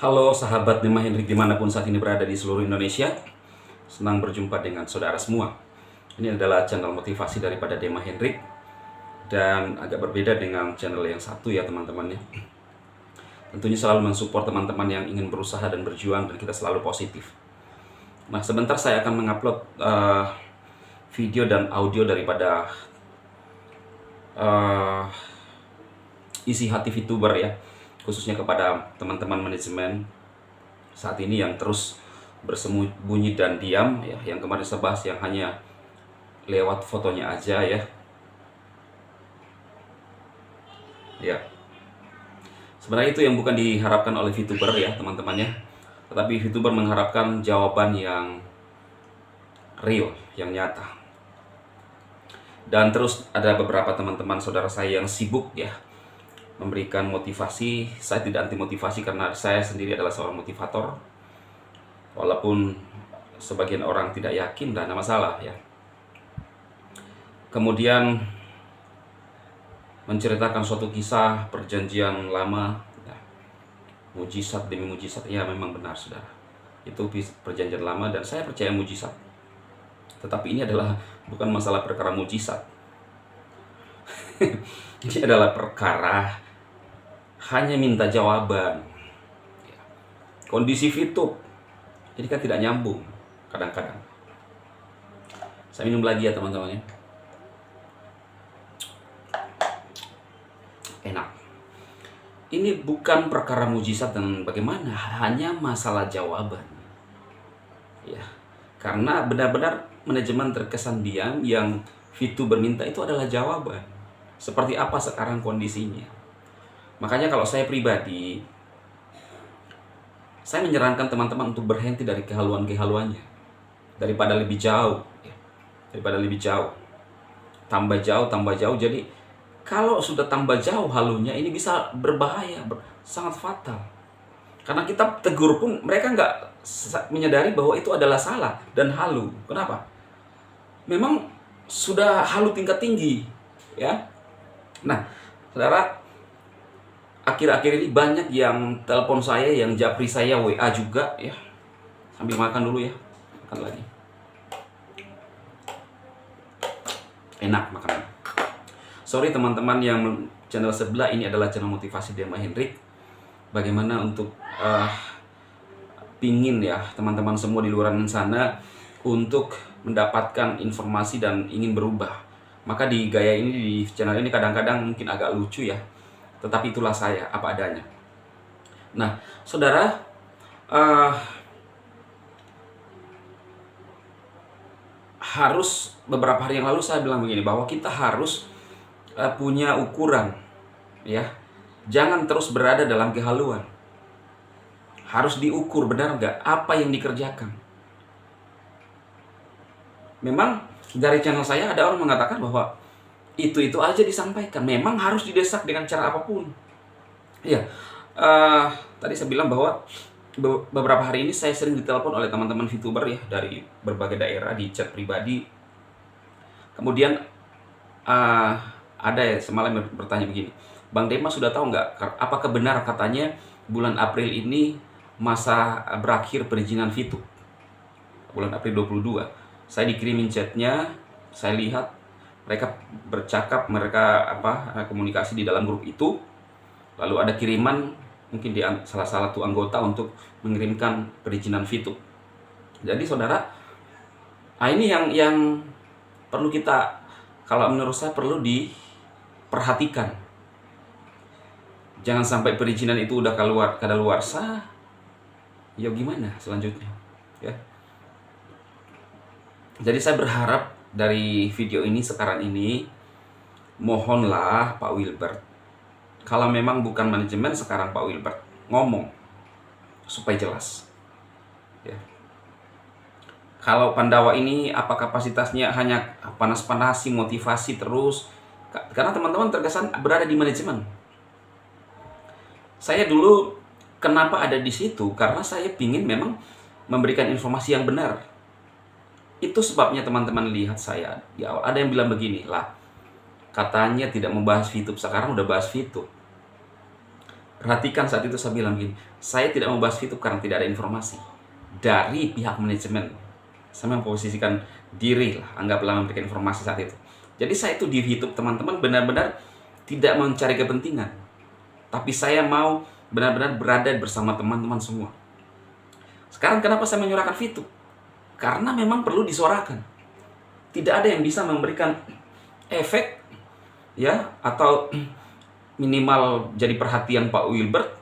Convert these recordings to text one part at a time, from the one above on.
Halo sahabat Dema Hendrik dimanapun saat ini berada di seluruh Indonesia. Senang berjumpa dengan saudara semua. Ini adalah channel motivasi daripada Dema Hendrik. Dan agak berbeda dengan channel yang satu ya teman-teman ya. Tentunya selalu mensupport teman-teman yang ingin berusaha dan berjuang, dan kita selalu positif. Nah, sebentar saya akan mengupload video dan audio daripada isi hati VTuber ya, khususnya kepada teman-teman manajemen saat ini yang terus bersembunyi dan diam ya, yang kemarin saya bahas yang hanya lewat fotonya aja ya. Ya, sebenarnya itu yang bukan diharapkan oleh VTuber ya teman-teman ya, tetapi VTuber mengharapkan jawaban yang real, yang nyata. Dan terus ada beberapa teman-teman saudara saya yang sibuk ya memberikan motivasi. Saya tidak anti motivasi karena saya sendiri adalah seorang motivator. Walaupun sebagian orang tidak yakin, dan tidak masalah ya. Kemudian menceritakan suatu kisah perjanjian lama ya. Mujizat demi mujizat, ya memang benar saudara. Itu perjanjian lama dan saya percaya mujizat. Tetapi ini adalah bukan masalah perkara mujizat. Ini adalah perkara hanya minta jawaban. Kondisi VTube ini kan tidak nyambung kadang-kadang. Saya minum lagi ya teman-teman ya. Enak. Ini bukan perkara mujizat dan bagaimana, hanya masalah jawaban. Ya. Karena benar-benar manajemen terkesan diam, yang VTuber minta itu adalah jawaban. Seperti apa sekarang kondisinya. Makanya kalau saya pribadi, saya menyarankan teman-teman untuk berhenti dari kehaluan-kehaluannya. Daripada lebih jauh. Ya. Daripada lebih jauh. Tambah jauh, tambah jauh. Jadi kalau sudah tambah jauh halunya, ini bisa berbahaya, sangat fatal. Karena kita tegur pun mereka nggak menyadari bahwa itu adalah salah dan halu. Kenapa? Memang sudah halu tingkat tinggi, ya. Nah, saudara, akhir-akhir ini banyak yang telepon saya, yang japri saya WA juga ya. Sambil makan dulu ya, makan lagi. Enak makanannya. Sorry teman-teman yang channel sebelah, ini adalah channel motivasi Dema Hendrik. Bagaimana untuk pingin ya teman-teman semua di luar sana untuk mendapatkan informasi dan ingin berubah. Maka di gaya ini, di channel ini kadang-kadang mungkin agak lucu ya, tetapi itulah saya, apa adanya. Nah, saudara, harus beberapa hari yang lalu saya bilang begini, bahwa kita harus punya ukuran ya. Jangan terus berada dalam kehaluan. Harus diukur benar nggak apa yang dikerjakan. Memang dari channel saya ada orang mengatakan bahwa itu aja disampaikan. Memang harus didesak dengan cara apapun. Iya, tadi saya bilang bahwa beberapa hari ini saya sering ditelepon oleh teman-teman VTuber ya, dari berbagai daerah di chat pribadi. Kemudian ada ya semalam bertanya begini, Bang Dema sudah tahu nggak apakah benar katanya bulan April ini masa berakhir perizinan VTube? Bulan April 22. Saya dikirimin chatnya, saya lihat mereka bercakap, mereka komunikasi di dalam grup itu. Lalu ada kiriman mungkin di salah satu anggota untuk mengirimkan perizinan VTube. Jadi saudara, ini yang perlu kita, kalau menurut saya perlu diperhatikan. Jangan sampai perizinan itu udah kadaluarsa, ya gimana selanjutnya ya. Jadi saya berharap dari video ini sekarang ini, mohonlah Pak Wilbert, kalau memang bukan manajemen sekarang, Pak Wilbert ngomong supaya jelas ya. Kalau Pandawa ini apa kapasitasnya, hanya panas-panasi, motivasi terus, karena teman-teman terkesan berada di manajemen. Saya dulu kenapa ada di situ, karena saya ingin memang memberikan informasi yang benar. Itu sebabnya teman-teman lihat saya di awal. Ada yang bilang begini, lah katanya tidak membahas VTube, sekarang udah bahas VTube. Perhatikan saat itu saya bilang gini, saya tidak membahas VTube karena tidak ada informasi dari pihak manajemen. Saya memposisikan diri lah, anggaplah memberikan informasi saat itu. Jadi saya itu di VTube teman-teman benar-benar tidak mencari kepentingan, tapi saya mau benar-benar berada bersama teman-teman semua. Sekarang kenapa saya menyuarakan VTube? Karena memang perlu disuarakan. Tidak ada yang bisa memberikan efek ya atau minimal jadi perhatian Pak Wilbert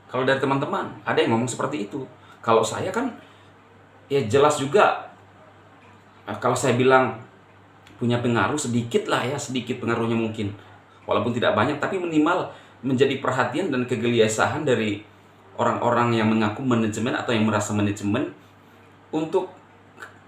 kalau dari teman-teman ada yang ngomong seperti itu. Kalau saya kan ya jelas juga, kalau saya bilang punya pengaruh sedikit lah ya, sedikit pengaruhnya mungkin, walaupun tidak banyak, tapi minimal menjadi perhatian dan kegelisahan dari orang-orang yang mengaku manajemen atau yang merasa manajemen, untuk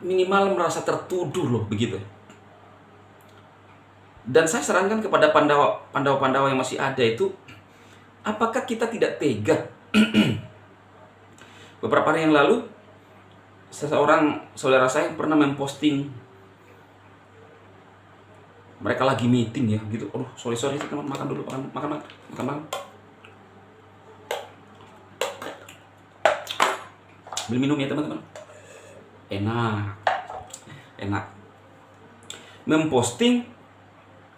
minimal merasa tertuduh loh, begitu. Dan saya sarankan kepada Pandawa yang masih ada itu, apakah kita tidak tega? Beberapa hari yang lalu, seseorang saudara saya pernah memposting, mereka lagi meeting ya, gitu. Aduh, sorry teman, makan dulu, makan. Beli minum ya teman-teman. Enak. Memposting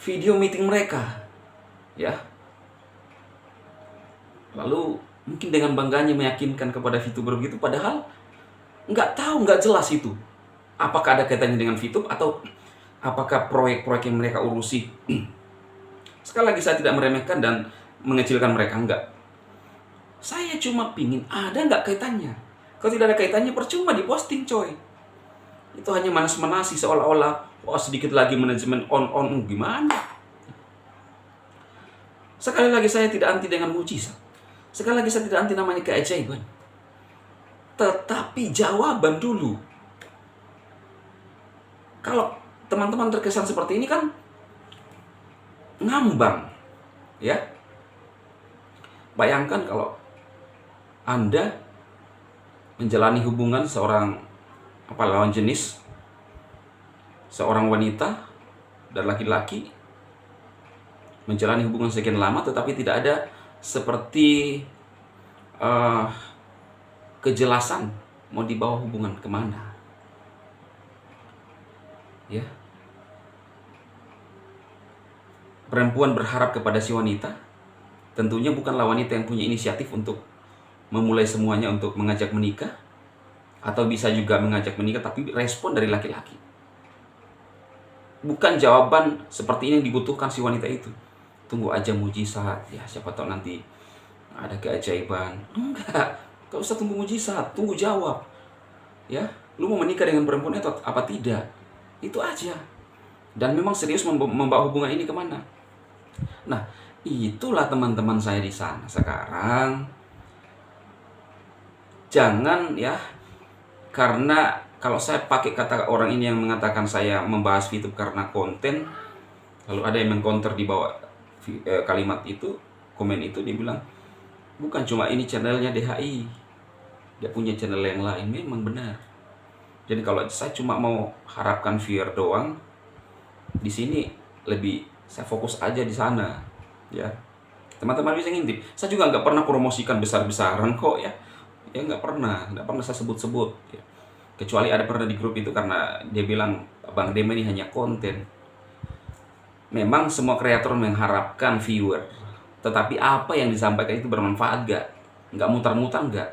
video meeting mereka, ya. Lalu mungkin dengan bangganya meyakinkan kepada VTuber begitu, padahal nggak jelas itu. Apakah ada kaitannya dengan VTube atau apakah proyek-proyek yang mereka urusi. Sekali lagi saya tidak meremehkan dan mengecilkan mereka, enggak. Saya cuma pingin ada nggak kaitannya. Kalau tidak ada kaitannya percuma diposting, coy. Itu hanya manas-manasi seolah-olah sedikit lagi manajemen on gimana. Sekali lagi saya tidak anti dengan mujizat. Sekali lagi saya tidak anti namanya keajaiban. Tetapi jawaban dulu. Kalau teman-teman terkesan seperti ini kan ngambang, ya. Bayangkan kalau Anda menjalani hubungan seorang lawan jenis, seorang wanita dan laki-laki menjalani hubungan sekian lama, tetapi tidak ada seperti kejelasan mau dibawa hubungan kemana, ya. Perempuan berharap kepada si wanita, tentunya bukanlah wanita yang punya inisiatif untuk memulai semuanya untuk mengajak menikah, atau bisa juga mengajak menikah tapi respon dari laki-laki. Bukan jawaban seperti ini yang dibutuhkan si wanita itu. Tunggu aja mujizat, ya siapa tahu nanti ada keajaiban. Enggak usah tunggu mujizat, tunggu jawab. Ya, lu mau menikah dengan perempuan itu apa tidak? Itu aja. Dan memang serius membawa hubungan ini kemana? Nah, itulah teman-teman saya di sana sekarang. Jangan ya, karena kalau saya pakai kata orang ini yang mengatakan saya membahas VTube karena konten, lalu ada yang mengcounter di bawah kalimat itu, komen itu, dia bilang bukan cuma ini channelnya DHI, dia punya channel yang lain. Memang benar. Jadi kalau saya cuma mau harapkan viewer doang, di sini lebih saya fokus aja di sana, ya. Teman-teman bisa ngintip. Saya juga nggak pernah promosikan besar-besaran kok, ya. Ya nggak pernah saya sebut-sebut, ya. Kecuali ada pernah di grup itu karena dia bilang Bang Dema ini hanya konten. Memang semua kreator mengharapkan viewer, tetapi apa yang disampaikan itu bermanfaat gak? Nggak mutar-mutar nggak?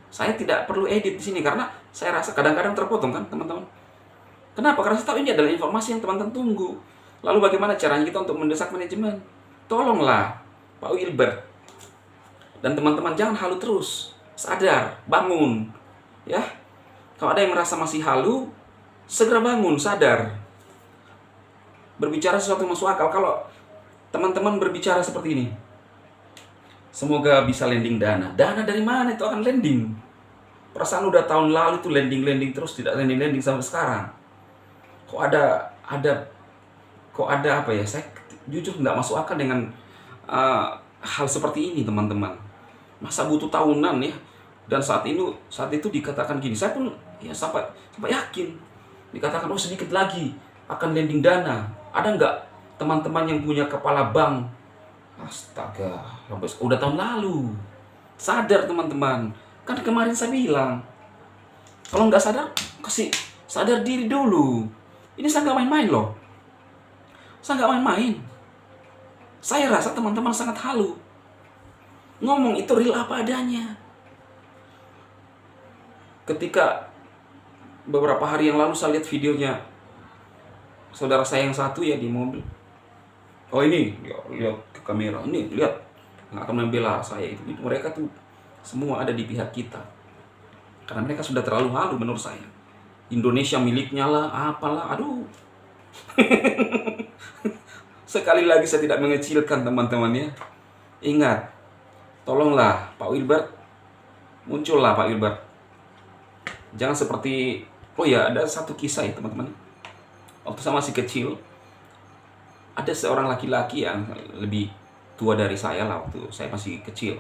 Saya tidak perlu edit di sini karena saya rasa kadang-kadang terpotong kan teman-teman. Kenapa? Karena saya tahu ini adalah informasi yang teman-teman tunggu. Lalu bagaimana caranya kita untuk mendesak manajemen? Tolonglah Pak Wilbert dan teman-teman, jangan halu terus. Sadar, bangun, ya. Kalau ada yang merasa masih halu, segera bangun, sadar. Berbicara sesuatu yang masuk akal. Kalau teman-teman berbicara seperti ini, semoga bisa landing dana. Dana dari mana itu akan landing? Perasaan udah tahun lalu itu landing terus, tidak landing sampai sekarang. Kok ada apa ya? Saya jujur nggak masuk akal dengan hal seperti ini, teman-teman. Masa butuh tahunan ya? Dan saat itu dikatakan gini, saya pun ya sampai yakin dikatakan sedikit lagi akan landing dana. Ada nggak teman-teman yang punya kepala bank Astaga, udah tahun lalu. Sadar teman-teman. Kan kemarin saya bilang, kalau nggak sadar, kasih sadar diri dulu. Ini saya nggak main-main loh. Saya nggak main-main. Saya rasa teman-teman sangat halu. Ngomong itu real apa adanya. Ketika beberapa hari yang lalu saya lihat videonya saudara saya yang satu ya di mobil. Oh ini, ya, lihat ke kamera. Ini lihat, nggak akan membela saya itu. Mereka tuh semua ada di pihak kita. Karena mereka sudah terlalu halu menurut saya. Indonesia miliknya lah, apalah, aduh. Sekali lagi saya tidak mengecilkan teman-teman ya. Ingat, tolonglah Pak Wilbert, muncullah Pak Wilbert. Jangan seperti, oh ya ada satu kisah ya teman-teman. Waktu saya masih kecil, ada seorang laki-laki yang lebih tua dari saya lah waktu saya masih kecil.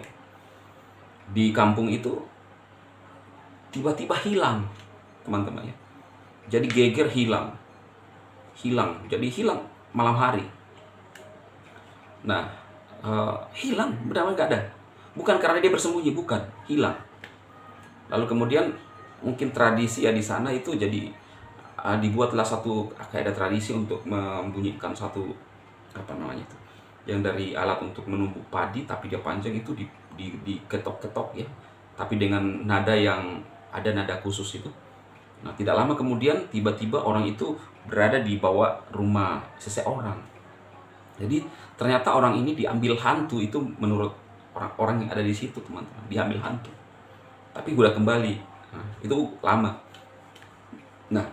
Di kampung itu, tiba-tiba hilang teman-teman ya. Jadi geger hilang. Jadi hilang malam hari. Nah, hilang, benar-benar nggak ada. Bukan karena dia bersembunyi, bukan, hilang. Lalu kemudian mungkin tradisi ya di sana itu jadi dibuatlah satu kayak ada tradisi untuk membunyikan satu apa namanya itu, yang dari alat untuk menumbuk padi tapi dia panjang itu diketok-ketok ya, tapi dengan nada yang ada nada khusus itu. Nah, tidak lama kemudian tiba-tiba orang itu berada di bawah rumah seseorang. Jadi ternyata orang ini diambil hantu, itu menurut orang-orang yang ada di situ teman-teman, diambil hantu. Tapi udah kembali. Nah, itu lama. Nah,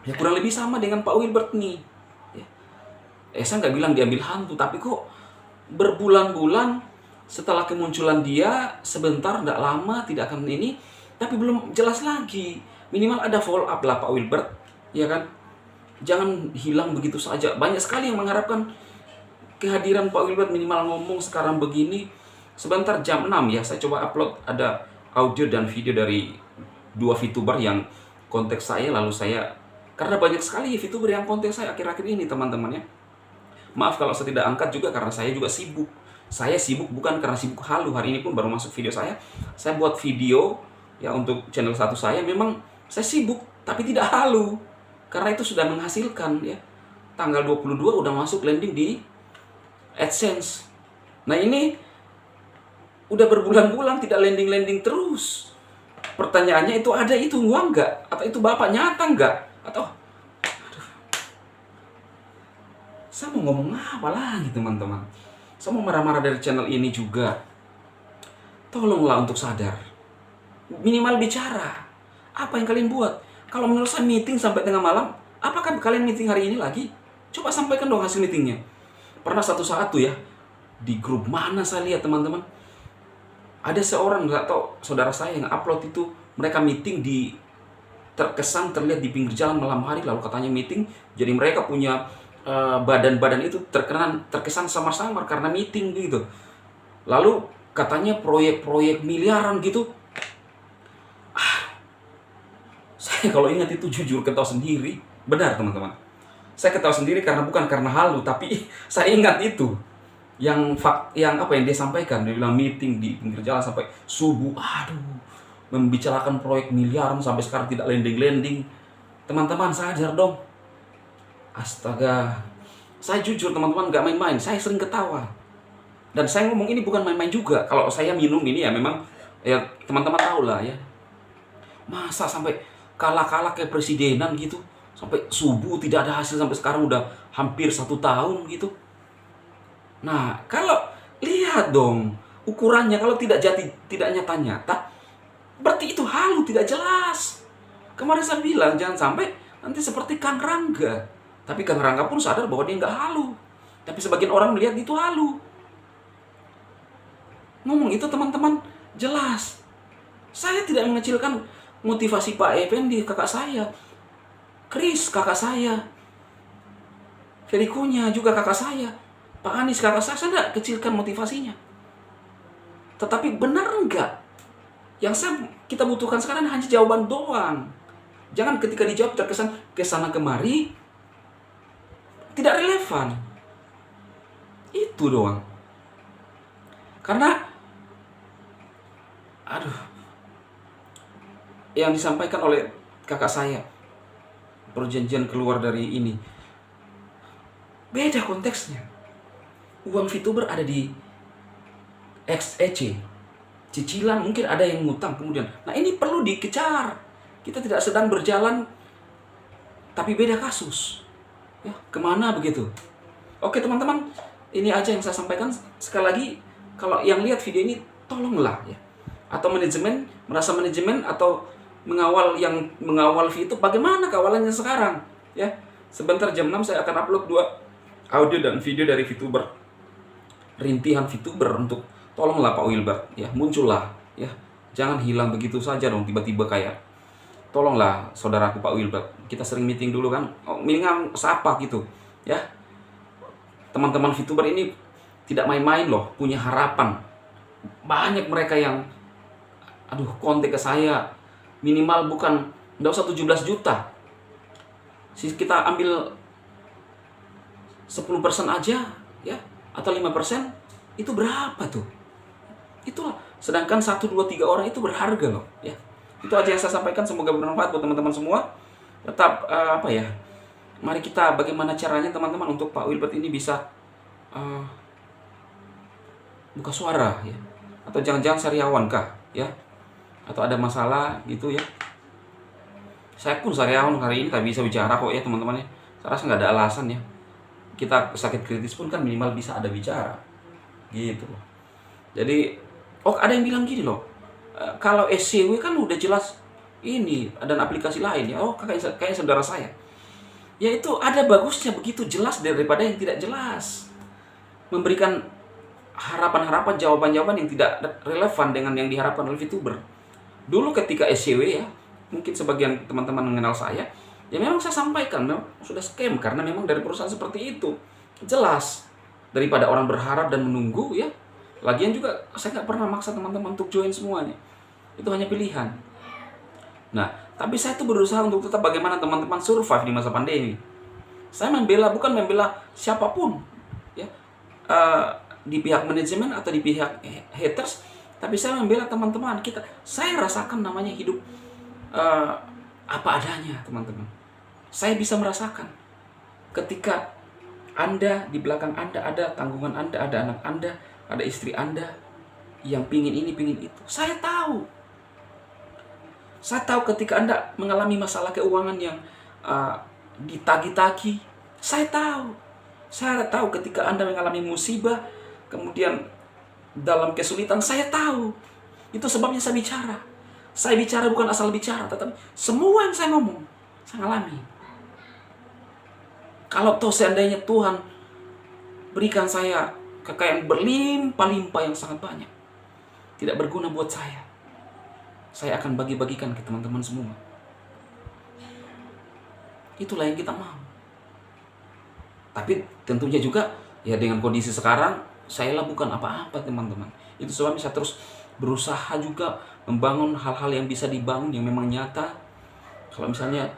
ya kurang lebih sama dengan Pak Wilbert nih. Saya nggak bilang diambil hantu, tapi kok berbulan-bulan setelah kemunculan dia, sebentar, nggak lama, tidak akan ini, tapi belum jelas lagi. Minimal ada follow up lah Pak Wilbert, ya kan? Jangan hilang begitu saja. Banyak sekali yang mengharapkan kehadiran Pak Wilbert, minimal ngomong sekarang begini. Sebentar jam 6 ya, saya coba upload ada audio dan video dari 2 VTuber yang kontak saya, lalu saya, karena banyak sekali VTuber yang kontak saya akhir-akhir ini teman-teman ya. Maaf kalau saya tidak angkat juga karena saya juga sibuk. Saya sibuk bukan karena sibuk halu. Hari ini pun baru masuk video saya. Saya buat video ya untuk channel satu saya. Memang saya sibuk tapi tidak halu. Karena itu sudah menghasilkan ya. Tanggal 22 udah masuk landing di AdSense. Nah ini udah berbulan-bulan tidak landing-landing terus. Pertanyaannya itu ada itu uang nggak? Atau itu bapak nyata nggak? Atau saya mau ngomong apa lagi teman-teman? Saya mau marah-marah dari channel ini juga. Tolonglah untuk sadar. Minimal bicara. Apa yang kalian buat? Kalau menurut saya meeting sampai tengah malam, apakah kalian meeting hari ini lagi? Coba sampaikan dong hasil meetingnya. Pernah satu saat tuh ya, di grup mana saya lihat teman-teman, ada seorang, nggak tahu, saudara saya yang upload itu, mereka meeting di terkesan terlihat di pinggir jalan malam hari, lalu katanya meeting, jadi mereka punya badan-badan itu terkesan samar-samar karena meeting gitu. Lalu katanya proyek-proyek miliaran gitu. Saya kalau ingat itu jujur ketawa sendiri. Benar teman-teman, saya ketawa sendiri karena bukan karena halu, tapi saya ingat itu yang apa yang dia sampaikan. Dia bilang meeting di pinggir jalan sampai subuh. Aduh, membicarakan proyek miliaran sampai sekarang tidak landing-landing. Teman-teman sadar dong. Astaga, saya jujur teman-teman nggak main-main, saya sering ketawa. Dan saya ngomong ini bukan main-main juga. Kalau saya minum ini ya memang, ya teman-teman tahu lah ya. Masa sampai kalah-kalah kayak presidenan gitu, sampai subuh tidak ada hasil sampai sekarang udah hampir 1 tahun gitu. Nah, kalau lihat dong ukurannya, kalau tidak nyata-nyata, berarti itu halu, tidak jelas. Kemarin saya bilang jangan sampai nanti seperti Kang Rangga. Tapi Kang Rangga pun sadar bahwa dia nggak halu. Tapi sebagian orang melihat itu halu. Ngomong itu teman-teman jelas. Saya tidak mengecilkan motivasi Pak Effendi, kakak saya. Chris, kakak saya. Ferikunya juga kakak saya. Pak Anies, kakak saya tidak kecilkan motivasinya. Tetapi benar enggak? Yang kita butuhkan sekarang hanya jawaban doang. Jangan ketika dijawab terkesan kesana kemari, tidak relevan. Itu doang. Karena yang disampaikan oleh kakak saya, perjanjian keluar dari ini, beda konteksnya. Uang VTuber ada di XEC, cicilan mungkin ada yang ngutang kemudian. Nah ini perlu dikejar. Kita tidak sedang berjalan, tapi beda kasus. Ya, kemana begitu? Oke teman-teman, ini aja yang saya sampaikan. Sekali lagi, kalau yang lihat video ini, tolonglah ya. Atau manajemen, merasa manajemen atau yang mengawal VTuber, bagaimana kawalannya sekarang? Ya, sebentar jam 6 saya akan upload 2 audio dan video dari VTuber. Rintihan VTuber untuk tolonglah Pak Wilbert ya, muncullah ya. Jangan hilang begitu saja dong tiba-tiba kayak. Tolonglah saudaraku Pak Wilbert. Kita sering meeting dulu kan. Mendingan sapa gitu ya. Teman-teman VTuber ini tidak main-main loh, punya harapan. Banyak mereka yang kontak ke saya minimal enggak usah 17 juta. Kita ambil 10% aja ya, atau 5%, itu berapa tuh? Itulah. Sedangkan 1, 2, 3 orang itu berharga loh ya. Itu aja yang saya sampaikan, semoga bermanfaat buat teman-teman semua. Tetap mari kita bagaimana caranya teman-teman untuk Pak Wilbert ini bisa buka suara ya. Atau jangan-jangan sariawan kah ya? Atau ada masalah gitu ya. Saya pun sariawan hari ini tak bisa bicara kok ya teman-teman ya. Saya rasa nggak ada alasan ya. Kita sakit kritis pun kan minimal bisa ada bicara gitu loh. Jadi ada yang bilang gini loh, kalau SCW kan udah jelas ini dan aplikasi lain ya. Kayak saudara saya ya, itu ada bagusnya begitu jelas daripada yang tidak jelas, memberikan harapan-harapan, jawaban-jawaban yang tidak relevan dengan yang diharapkan oleh VTuber. Dulu ketika SCW ya, mungkin sebagian teman-teman mengenal saya, ya memang saya sampaikan memang sudah scam karena memang dari perusahaan seperti itu. Jelas, daripada orang berharap dan menunggu ya. Lagian juga saya nggak pernah maksa teman-teman untuk join semuanya. Itu hanya pilihan. Nah, tapi saya tuh berusaha untuk tetap bagaimana teman-teman survive di masa pandemi. Saya bukan membela siapapun ya, di pihak manajemen atau di pihak haters, tapi saya membela teman-teman kita. Saya rasakan namanya hidup apa adanya, teman-teman. Saya bisa merasakan ketika Anda, di belakang Anda ada tanggungan Anda, ada anak Anda, ada istri Anda yang pingin ini, pingin itu. Saya tahu ketika Anda mengalami masalah keuangan yang ditagi-tagi. Saya tahu ketika Anda mengalami musibah, kemudian dalam kesulitan. Saya tahu. Itu sebabnya saya bicara. Saya bicara bukan asal bicara, tetapi semua yang saya ngomong, saya alami. Kalau toh seandainya Tuhan berikan saya kekayaan berlimpah-limpah yang sangat banyak, tidak berguna buat saya akan bagi-bagikan ke teman-teman semua. Itulah yang kita mau. Tapi tentunya juga ya dengan kondisi sekarang, saya lah bukan apa-apa teman-teman. Itu sebabnya saya terus berusaha juga membangun hal-hal yang bisa dibangun yang memang nyata. Kalau misalnya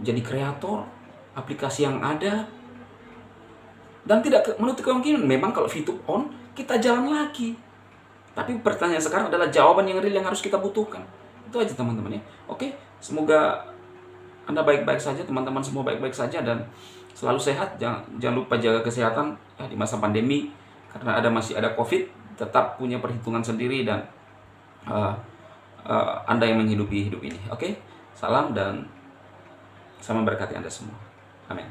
jadi kreator aplikasi yang ada, dan tidak menutup kemungkinan memang kalau VTube on kita jalan lagi. Tapi pertanyaan sekarang adalah jawaban yang real yang harus kita butuhkan. Itu aja teman-teman ya. Oke, semoga Anda baik-baik saja, teman-teman semua baik-baik saja dan selalu sehat. Jangan lupa jaga kesehatan ya, di masa pandemi, karena masih ada COVID. Tetap punya perhitungan sendiri dan Anda yang menghidupi hidup ini. Oke, salam dan sama berkati Anda semua. Amin.